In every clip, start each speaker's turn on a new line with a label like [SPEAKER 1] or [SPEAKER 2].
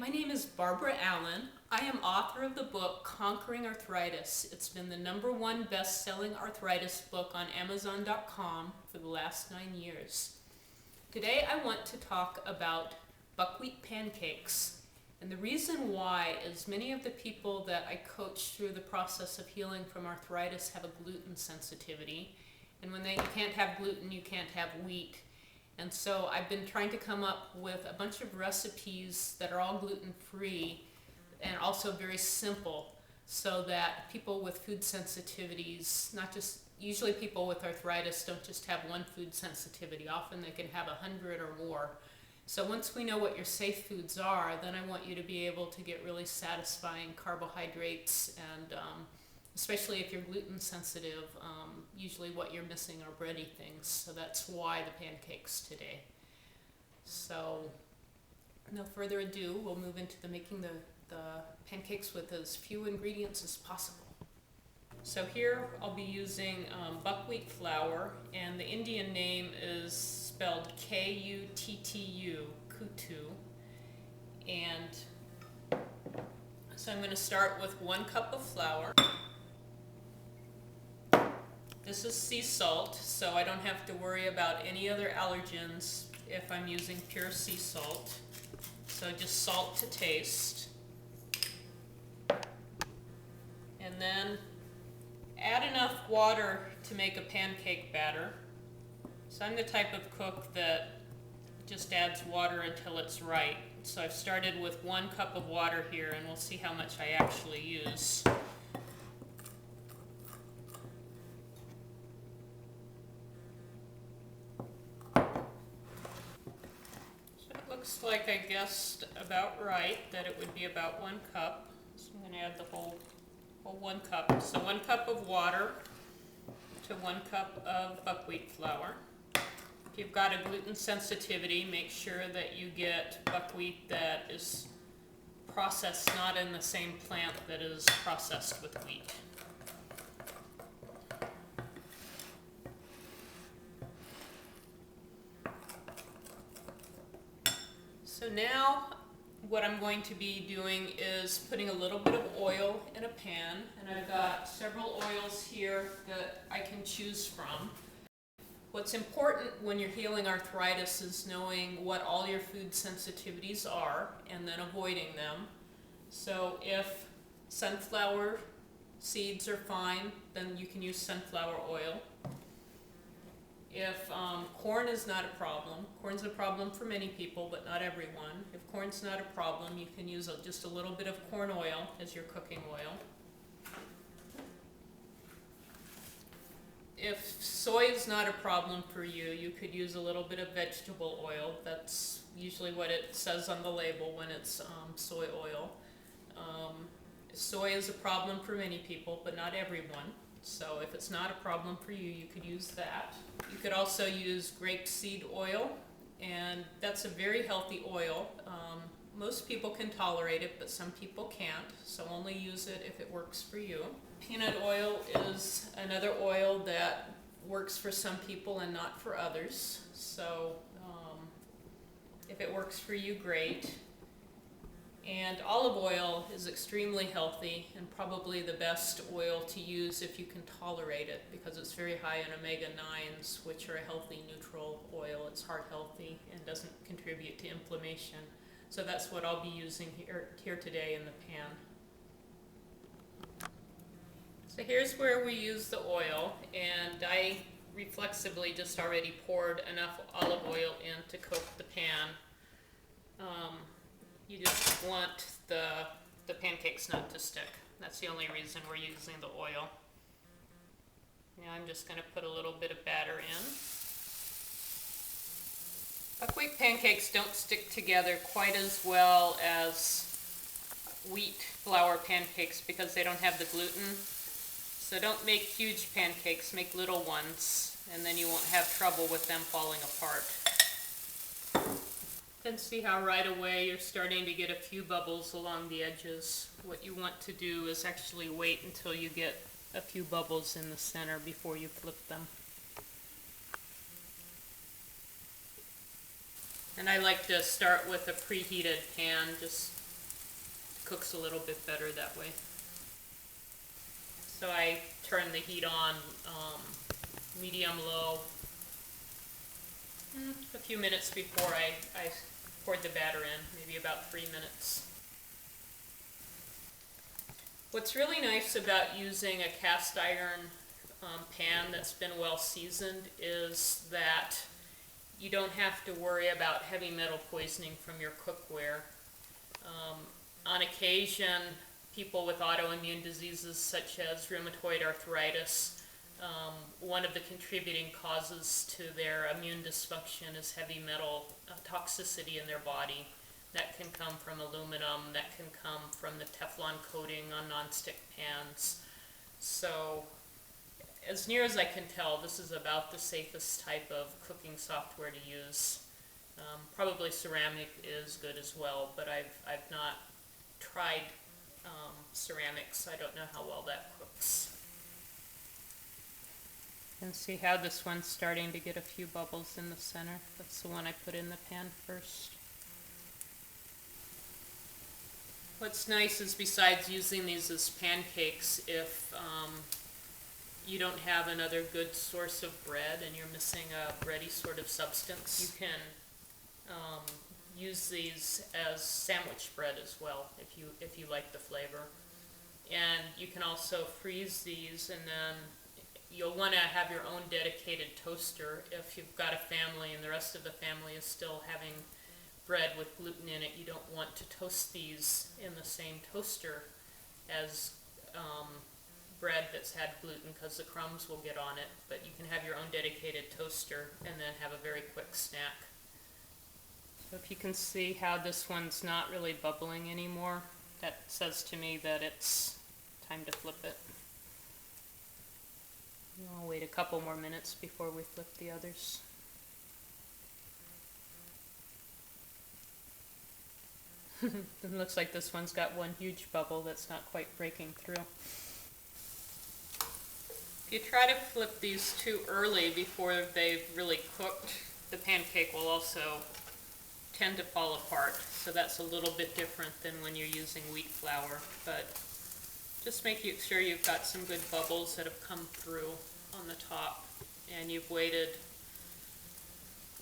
[SPEAKER 1] my name is Barbara Allen. I am author of the book Conquering Arthritis. It's been the #1 best-selling arthritis book on Amazon.com for the last 9 years. Today I want to talk about buckwheat pancakes. And the reason why is many of the people that I coach through the process of healing from arthritis have a gluten sensitivity. And when you can't have gluten, you can't have wheat. And so I've been trying to come up with a bunch of recipes that are all gluten-free and also very simple, so that people with food sensitivities, not just, usually people with arthritis don't just have one food sensitivity, often they can have 100 or more. So once we know what your safe foods are, then I want you to be able to get really satisfying carbohydrates, and especially if you're gluten sensitive, usually what you're missing are bready things. So that's why the pancakes today. So no further ado, we'll move into making the pancakes with as few ingredients as possible. So here I'll be using buckwheat flour, and the Indian name is spelled K-U-T-T-U, kutu. And so I'm going to start with 1 cup of flour. This is sea salt, so I don't have to worry about any other allergens if I'm using pure sea salt. So just salt to taste. And then add enough water to make a pancake batter. So I'm the type of cook that just adds water until it's right. So I've started with 1 cup of water here, and we'll see how much I actually use. Looks like I guessed about right, that it would be about 1 cup. So I'm going to add the whole 1 cup. So 1 cup of water to 1 cup of buckwheat flour. If you've got a gluten sensitivity, make sure that you get buckwheat that is processed, not in the same plant that is processed with wheat. So now what I'm going to be doing is putting a little bit of oil in a pan, and I've got several oils here that I can choose from. What's important when you're healing arthritis is knowing what all your food sensitivities are and then avoiding them. So if sunflower seeds are fine, then you can use sunflower oil. If corn is not a problem, corn's a problem for many people, but not everyone. If corn's not a problem, you can use just a little bit of corn oil as your cooking oil. If soy is not a problem for you, you could use a little bit of vegetable oil. That's usually what it says on the label when it's soy oil. Soy is a problem for many people, but not everyone. So if it's not a problem for you, you could use that. You could also use grapeseed oil, and that's a very healthy oil. Most people can tolerate it, but some people can't, so only use it if it works for you. Peanut oil is another oil that works for some people and not for others. So if it works for you, great. And olive oil is extremely healthy and probably the best oil to use if you can tolerate it, because it's very high in omega-9s, which are a healthy neutral oil. It's heart healthy and doesn't contribute to inflammation. So that's what I'll be using here today in the pan. So here's where we use the oil, and I reflexively just already poured enough olive oil in to coat the pan. You just want the pancakes not to stick. That's the only reason we're using the oil. Now I'm just going to put a little bit of batter in. Buckwheat pancakes don't stick together quite as well as wheat flour pancakes because they don't have the gluten. So don't make huge pancakes, make little ones, and then you won't have trouble with them falling apart. Then see how right away you're starting to get a few bubbles along the edges. What you want to do is actually wait until you get a few bubbles in the center before you flip them. And I like to start with a preheated pan, just cooks a little bit better that way. So I turn the heat on medium-low a few minutes before I poured the batter in, maybe about 3 minutes. What's really nice about using a cast iron pan that's been well seasoned is that you don't have to worry about heavy metal poisoning from your cookware. On occasion, people with autoimmune diseases such as rheumatoid arthritis, one of the contributing causes to their immune dysfunction is heavy metal toxicity in their body. That can come from aluminum, that can come from the Teflon coating on nonstick pans. So, as near as I can tell, this is about the safest type of cooking software to use. Probably ceramic is good as well, but I've not tried ceramics. I don't know how well that cooks. And see how this one's starting to get a few bubbles in the center. That's the one I put in the pan first. What's nice is, besides using these as pancakes, if you don't have another good source of bread and you're missing a bready sort of substance, you can use these as sandwich bread as well if you like the flavor. And you can also freeze these, and then you'll want to have your own dedicated toaster. If you've got a family and the rest of the family is still having bread with gluten in it, you don't want to toast these in the same toaster as bread that's had gluten, because the crumbs will get on it. But you can have your own dedicated toaster and then have a very quick snack. So if you can see how this one's not really bubbling anymore, that says to me that it's time to flip it. I'll wait a couple more minutes before we flip the others. It looks like this one's got one huge bubble that's not quite breaking through. If you try to flip these too early before they've really cooked, the pancake will also tend to fall apart. So that's a little bit different than when you're using wheat flour. But just make sure you've got some good bubbles that have come through on the top, and you've waited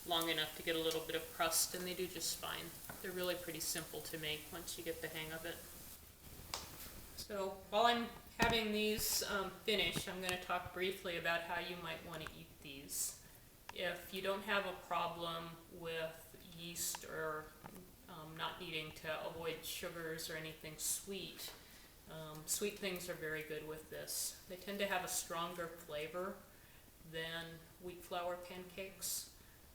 [SPEAKER 1] long enough to get a little bit of crust, and they do just fine. They're really pretty simple to make once you get the hang of it. So while I'm having these finished, I'm going to talk briefly about how you might want to eat these. If you don't have a problem with yeast or not needing to avoid sugars or anything sweet, sweet things are very good with this. They tend to have a stronger flavor than wheat flour pancakes.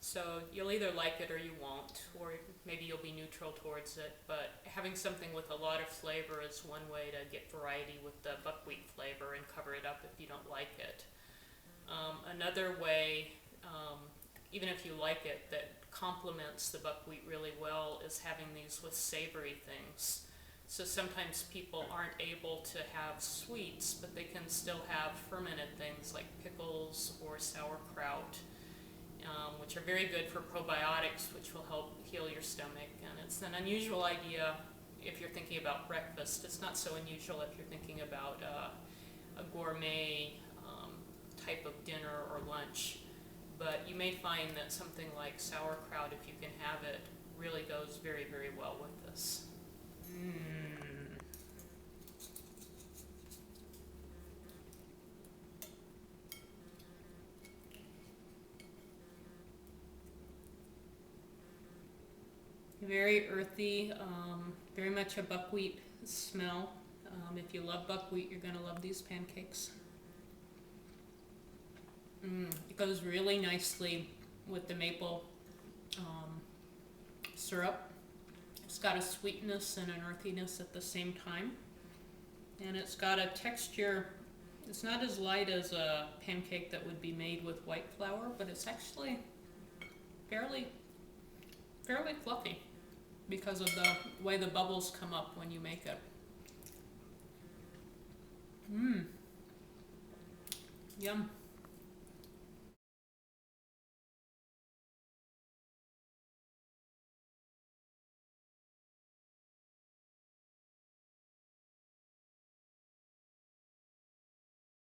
[SPEAKER 1] So you'll either like it or you won't, or maybe you'll be neutral towards it. But having something with a lot of flavor is one way to get variety with the buckwheat flavor and cover it up if you don't like it. Another way, even if you like it, that complements the buckwheat really well is having these with savory things. So sometimes people aren't able to have sweets, but they can still have fermented things like pickles or sauerkraut, which are very good for probiotics, which will help heal your stomach. And it's an unusual idea if you're thinking about breakfast. It's not so unusual if you're thinking about a gourmet type of dinner or lunch. But you may find that something like sauerkraut, if you can have it, really goes very, very well with this. Very earthy, very much a buckwheat smell. If you love buckwheat, you're going to love these pancakes. It goes really nicely with the maple syrup. It's got a sweetness and an earthiness at the same time. And it's got a texture, it's not as light as a pancake that would be made with white flour, but it's actually fairly fluffy because of the way the bubbles come up when you make it. Yum.